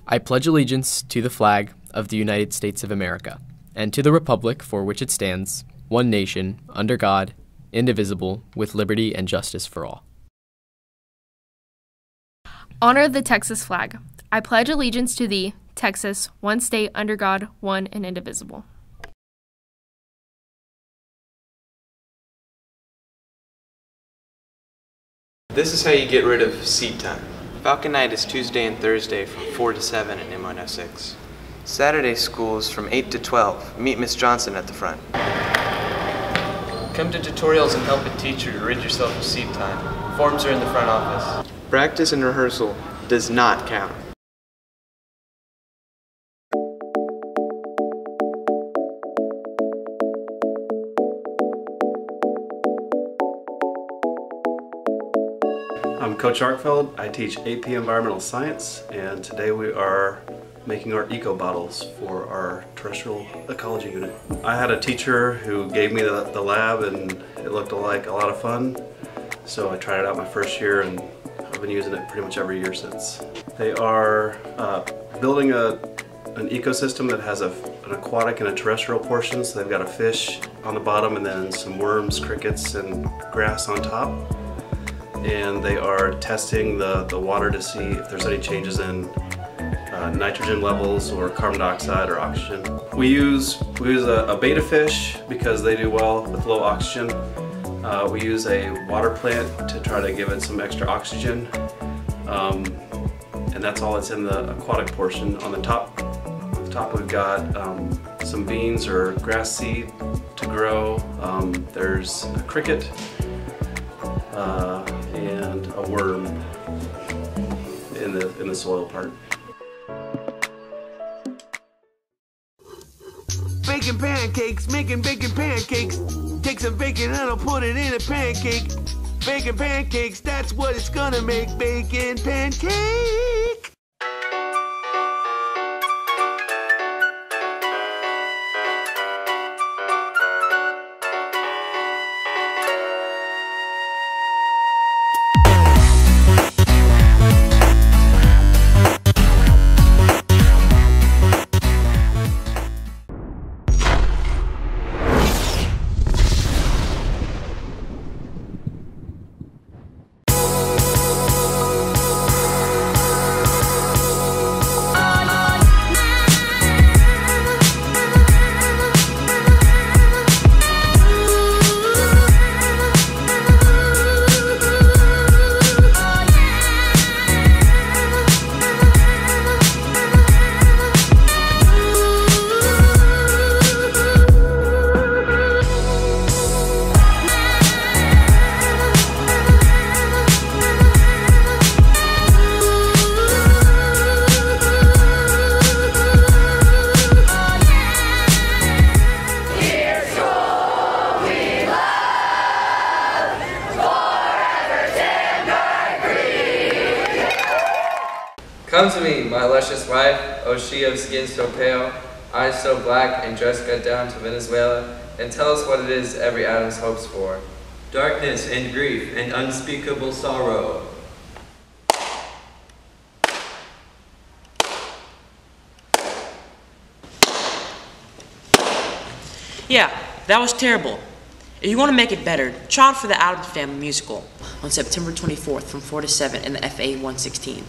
I pledge allegiance to the flag of the United States of America, and to the republic for which it stands, one nation, under God, indivisible, with liberty and justice for all. Honor the Texas flag. I pledge allegiance to thee, Texas, one state, under God, one and indivisible. This is how you get rid of seat time. Falcon Night is Tuesday and Thursday from 4 to 7 in M106. Saturday school is from 8 to 12. Meet Miss Johnson at the front. Come to tutorials and help a teacher to rid yourself of seat time. Forms are in the front office. Practice and rehearsal does not count. I'm Coach Arkfeld. I teach AP Environmental Science, and today we are making our eco bottles for our terrestrial ecology unit. I had a teacher who gave me the lab, and it looked like a lot of fun, so I tried it out my first year, and I've been using it pretty much every year since. They are building an ecosystem that has an aquatic and a terrestrial portion, so they've got a fish on the bottom and then some worms, crickets, and grass on top. And they are testing the water to see if there's any changes in nitrogen levels or carbon dioxide or oxygen. We use a betta fish because they do well with low oxygen. We use a water plant to try to give it some extra oxygen. And that's all that's in the aquatic portion. On the top we've got some beans or grass seed to grow. There's a cricket. And a worm in the soil part. Baking pancakes, making bacon pancakes. Take some bacon and I'll put it in a pancake. Bacon pancakes, that's what it's gonna make. Bacon pancake. Come to me, my luscious wife, O she of skin so pale, eyes so black, and dress cut down to Venezuela, and tell us what it is every Adams hopes for. Darkness and grief and unspeakable sorrow. Yeah, that was terrible. If you want to make it better, try out for the Addams Family musical on September 24th from 4 to 7 in the FA 116.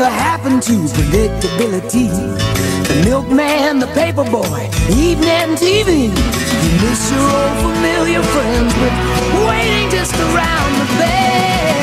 Whatever happened to predictability? The milkman, the paperboy, evening TV. You miss your old familiar friends, but waiting just around the bend.